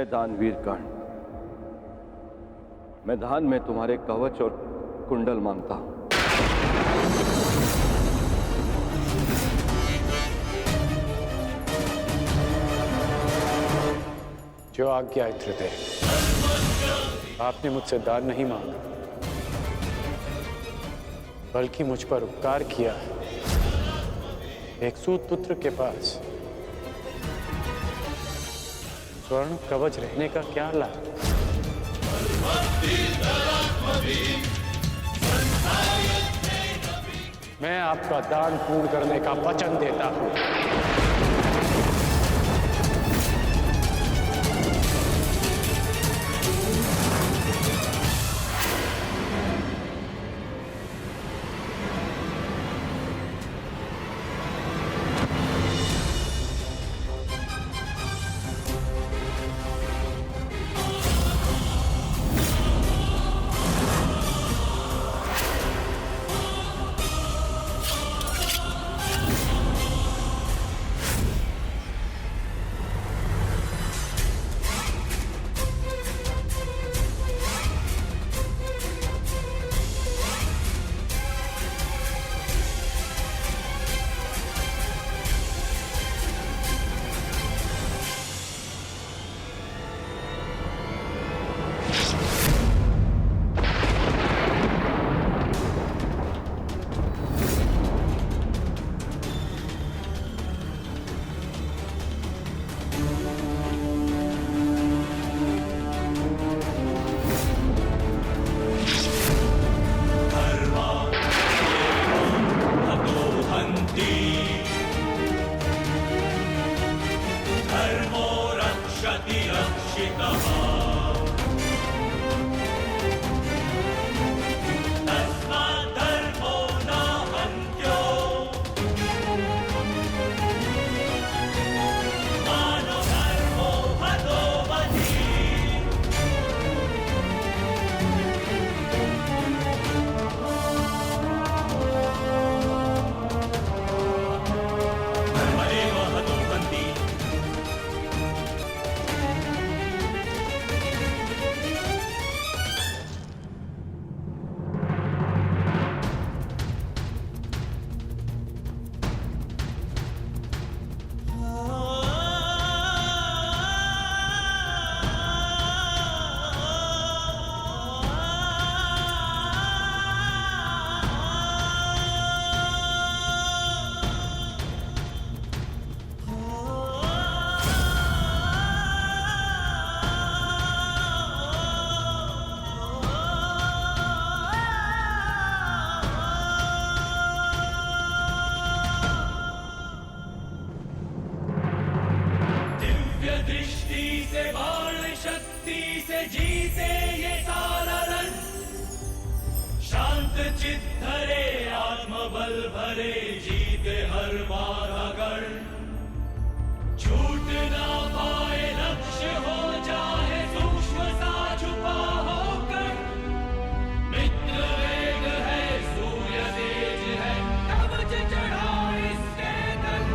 जय दानवीर कर्ण। मैं दान में तुम्हारे कवच और कुंडल मांगता हूं। जो आज्ञा है त्रिदेव, आपने मुझसे दान नहीं मांगा, बल्कि मुझ पर उपकार किया। एक सूत पुत्र के पास स्वर्ण कवच रहने का क्या लाभ? मैं आपका दान पूर्ण करने का वचन देता हूं। जीते ये सारा रण, शांत चित धरे आत्मबल भरे, जीते हर बाधा गण। छूट ना पाए लक्ष्य हो जाए सूक्ष्म सा छुपा होकर, मित्र वेग है सूर्य तेज है कवच चढ़ा इसके तन।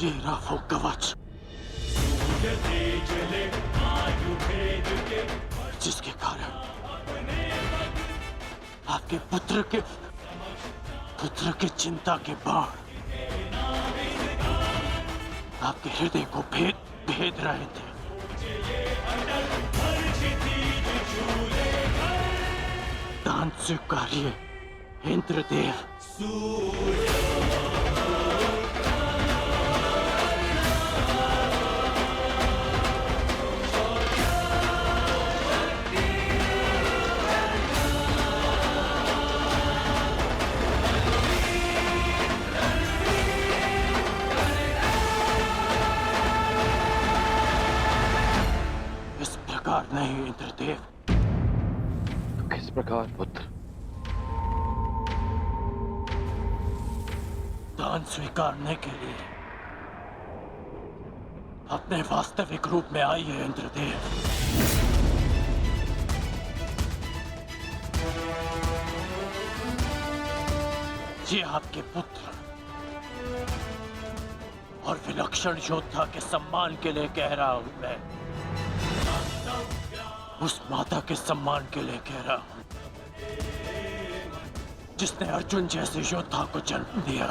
ये रहा वो कवच जिसके कारण आपके पुत्र के चिंता के बाण आपके हृदय को भेद रहे थे। दान स्वीकारिए इंद्रदेव। इस प्रकार नहीं इंद्रदेव। तो किस प्रकार पुत्र? दान स्वीकारने के लिए अपने वास्तविक रूप में आइए इंद्रदेव। ये आपके पुत्र और विलक्षण योद्धा के सम्मान के लिए कह रहा हूं मैं। उस माता के सम्मान के लिए कह रहा हूं जिसने अर्जुन जैसे योद्धा को जन्म दिया।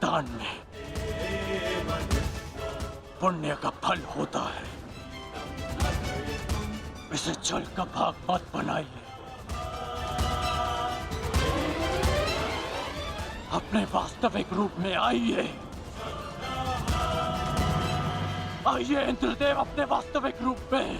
दान में पुण्य का फल होता है। इसे जल का भाग मत बनाइए। अपने वास्तविक रूप में आइए। आइए इंद्रदेव अपने वास्तविक रूप में।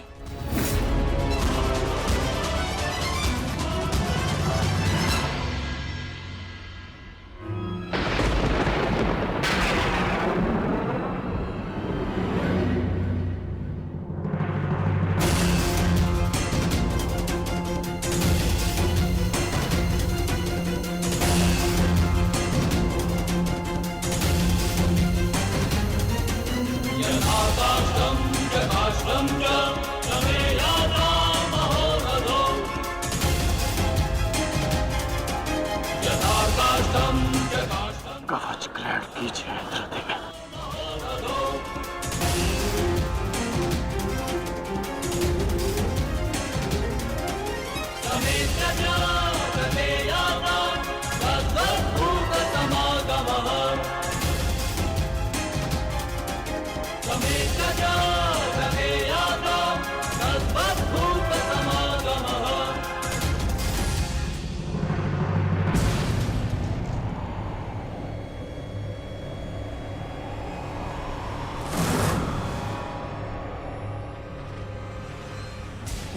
कवच ग्रहण कीजिए इंद्रदेव।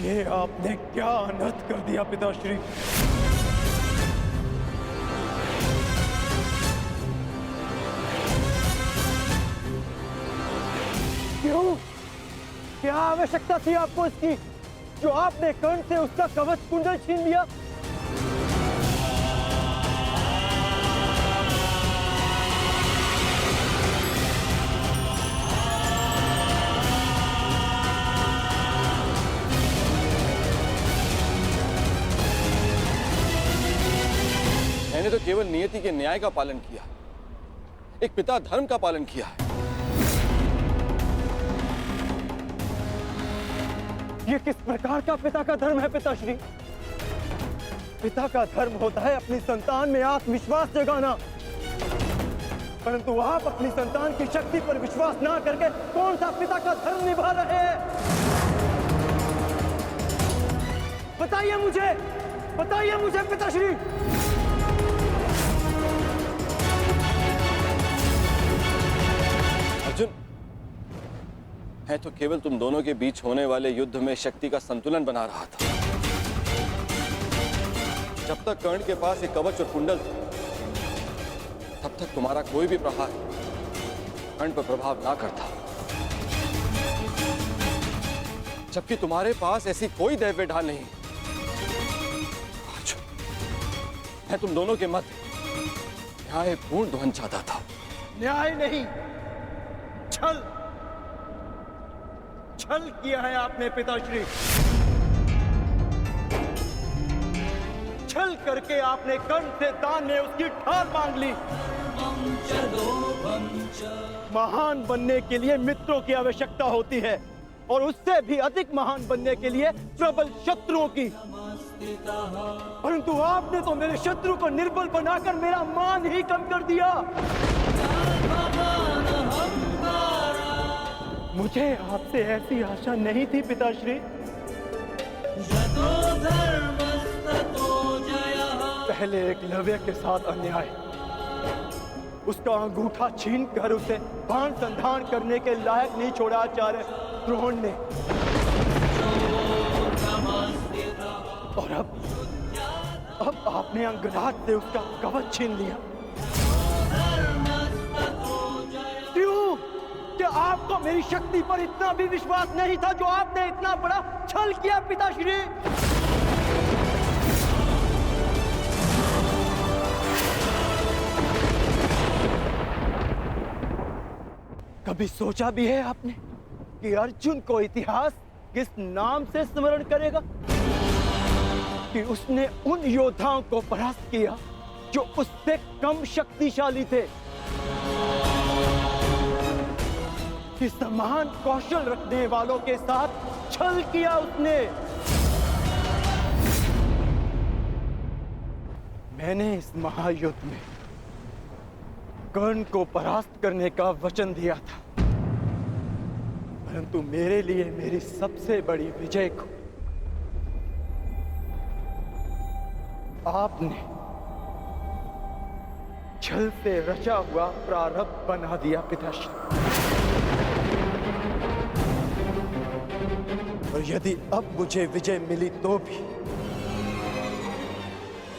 ये आपने क्या अनर्थ कर दिया पिताश्री। क्यों? क्या आवश्यकता थी आपको इसकी, जो आपने कर्ण से उसका कवच कुंडल छीन लिया? मैंने तो केवल नियति के न्याय का पालन किया, एक पिता धर्म का पालन किया है। ये किस प्रकार का पिता का धर्म है पिताश्री? पिता का धर्म होता है अपनी संतान में आत्मविश्वास जगाना, परंतु आप अपनी संतान की शक्ति पर विश्वास ना करके कौन सा पिता का धर्म निभा रहे हैं? बताइए मुझे पिताश्री। अर्जुन, मैं तो केवल तुम दोनों के बीच होने वाले युद्ध में शक्ति का संतुलन बना रहा था। जब तक कर्ण के पास एक कवच और कुंडल था, तब तक तुम्हारा कोई भी प्रहार कर्ण पर प्रभाव ना करता। जबकि तुम्हारे पास ऐसी कोई दैव्य ढाल नहीं। अर्जुन, मैं तुम दोनों के मध्य न्यायपूर्ण ध्वनि चाहता था। न्याय नहीं, छल किया है आपने पिताश्री। छल करके आपने कर्ण से दान में उसकी ढाल मांग ली। महान बनने के लिए मित्रों की आवश्यकता होती है और उससे भी अधिक महान बनने के लिए प्रबल शत्रुओं की। परंतु आपने तो मेरे शत्रु को निर्बल बनाकर मेरा मान ही कम कर दिया। मुझे आपसे ऐसी आशा नहीं थी पिताश्री। पहले एकलव्य के साथ अन्याय, उसका अंगूठा छीन कर उसे बाण संधान करने के लायक नहीं छोड़ा आचार्य द्रोण ने, और अब आपने अंगराज से उसका कवच छीन लिया। क्यों? क्या आपको मेरी शक्ति पर इतना भी विश्वास नहीं था जो आपने इतना बड़ा छल किया पिताश्री? कभी सोचा भी है आपने कि अर्जुन को इतिहास किस नाम से स्मरण करेगा? कि उसने उन योद्धाओं को परास्त किया जो उससे कम शक्तिशाली थे, कि समान कौशल रखने वालों के साथ छल किया उसने। मैंने इस महायुद्ध में कर्ण को परास्त करने का वचन दिया था, परंतु मेरे लिए मेरी सबसे बड़ी विजय को आपने छल से रचा हुआ प्रारब्ध बना दिया पिताश्री। और यदि अब मुझे विजय मिली तो भी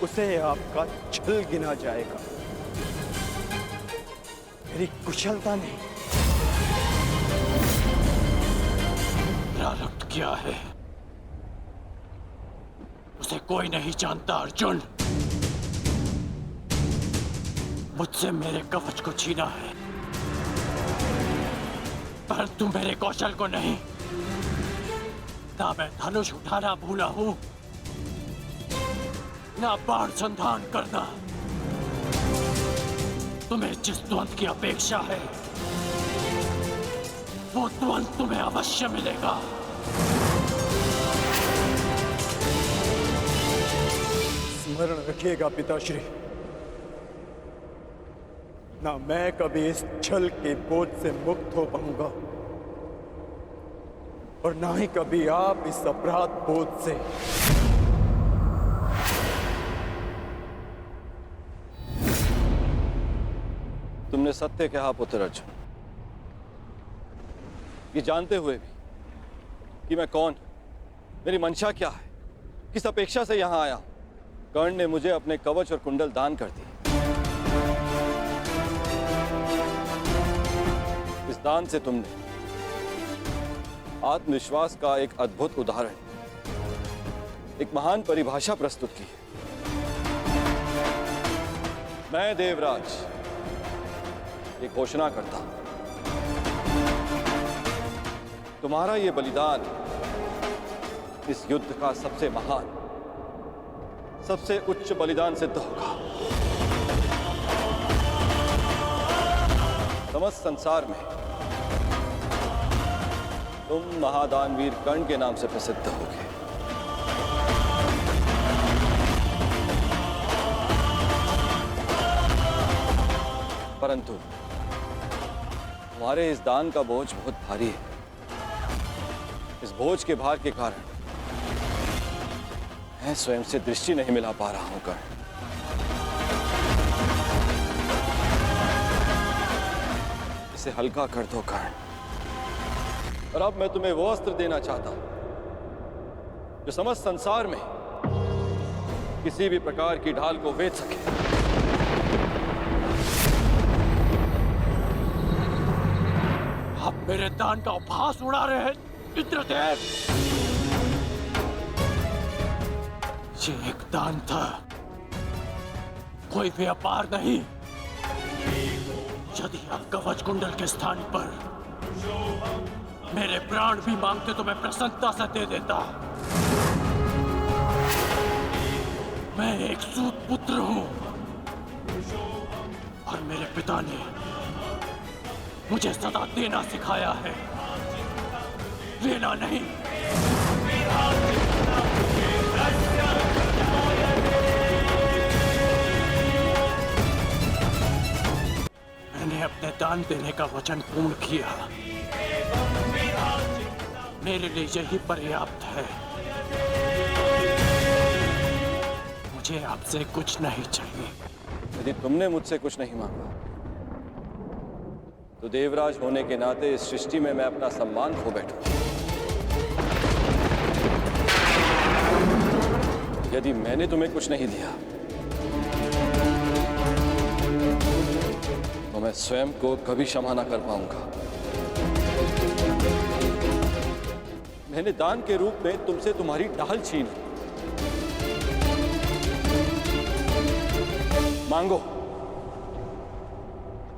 उसे आपका छल गिना जाएगा, मेरी कुशलता नहीं। प्रारब्ध क्या है उसे कोई नहीं जानता अर्जुन। मुझसे मेरे कवच को छीना है, परंतु मेरे कौशल को नहीं। ना मैं धनुष उठाना भूला हूं, ना बाण संधान करना। तुम्हें जिस द्वंद की अपेक्षा है वो द्वंद तुम्हें अवश्य मिलेगा। स्मरण रखिएगा पिताश्री, ना मैं कभी इस छल के बोझ से मुक्त हो पाऊंगा और ना ही कभी आप इस अपराध बोझ से। तुमने सत्य कहा पुत्र अर्जुन, ये जानते हुए भी कि मैं कौन, मेरी मंशा क्या है, किस अपेक्षा से यहां आया हूं। कर्ण ने मुझे अपने कवच और कुंडल दान कर दिए। इस दान से तुमने आत्मविश्वास का एक अद्भुत उदाहरण, एक महान परिभाषा प्रस्तुत की। मैं देवराज ये घोषणा करता हूं, तुम्हारा ये बलिदान इस युद्ध का सबसे महान, सबसे उच्च बलिदान सिद्ध होगा। समस्त संसार में तुम महादानवीर कर्ण के नाम से प्रसिद्ध होगे। परंतु तुम्हारे इस दान का बोझ बहुत भारी है। इस बोझ के भार के कारण मैं स्वयं से दृष्टि नहीं मिला पा रहा हूं कर्ण। इसे हल्का कर दो कर्ण। और अब मैं तुम्हें वो अस्त्र देना चाहता हूं जो समस्त संसार में किसी भी प्रकार की ढाल को वेध सके। आप मेरे दान का उपहास उड़ा रहे हैं इंद्रदेव। ये एक दान था, कोई व्यापार नहीं। यदि आप कवच कुंडल के स्थान पर मेरे प्राण भी मांगते तो मैं प्रसन्नता से दे देता। मैं एक सूत पुत्र हूं और मेरे पिता ने मुझे सदा देना सिखाया है, लेना नहीं। मैंने अपने दान देने का वचन पूर्ण किया। मेरे लिए यही पर्याप्त है। मुझे आपसे कुछ नहीं चाहिए। यदि तुमने मुझसे कुछ नहीं मांगा तो देवराज होने के नाते इस सृष्टि में मैं अपना सम्मान खो बैठूं। यदि मैंने तुम्हें कुछ नहीं दिया तो मैं स्वयं को कभी क्षमा ना कर पाऊंगा। मैंने दान के रूप में तुमसे तुम्हारी ढाल छीन ली। मांगो,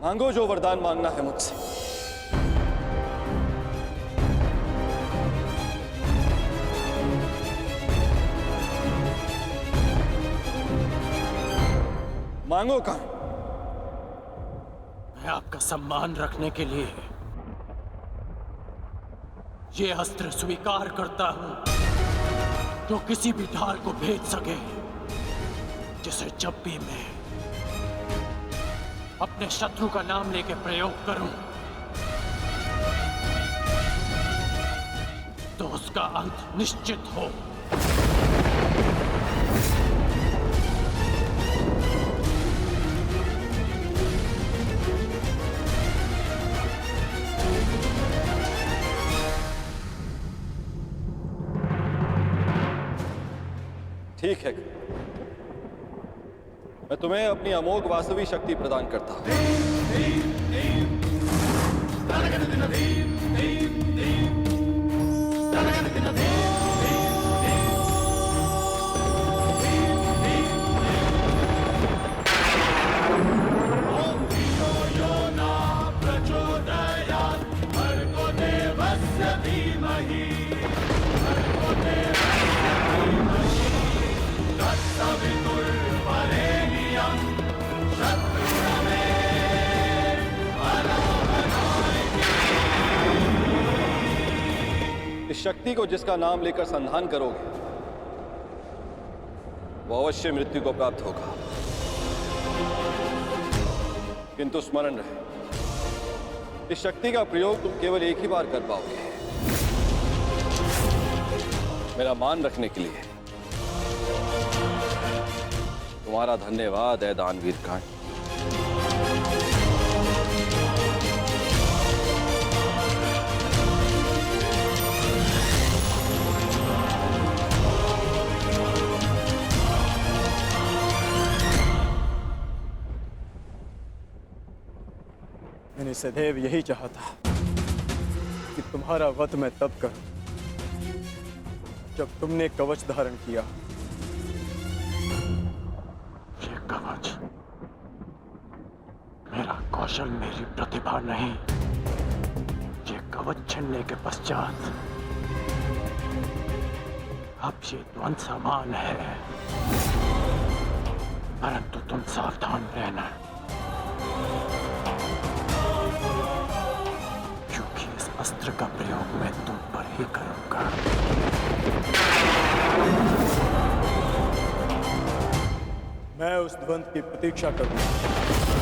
मांगो जो वरदान मांगना है मुझसे। मांगो कर्ण। मैं आपका सम्मान रखने के लिए ये अस्त्र स्वीकार करता हूं, जो किसी भी ढाल को भेद सके, जिसे जब भी मैं अपने शत्रु का नाम लेके प्रयोग करूं तो उसका अंत निश्चित हो। ठीक है, मैं तुम्हें अपनी अमोघ वास्तवी शक्ति प्रदान करता हूं। इस शक्ति को जिसका नाम लेकर संधान करोगे वो अवश्य मृत्यु को प्राप्त होगा, किंतु स्मरण रहे, इस शक्ति का प्रयोग तुम केवल एक ही बार कर पाओगे, मेरा मान रखने के लिए। तुम्हारा धन्यवाद है दानवीर कर्ण। मैंने सदैव यही चाहा था कि तुम्हारा वध मैं तब करूं जब तुमने कवच धारण किया। ये कवच मेरा कौशल, मेरी प्रतिभा नहीं। ये कवच छिनने के पश्चात अब ये द्वंद समान है, परंतु तुम सावधान रहना, क्योंकि इस अस्त्र का प्रयोग मैं तुम पर ही करूंगा। मैं उस द्वंद की प्रतीक्षा करूंगा।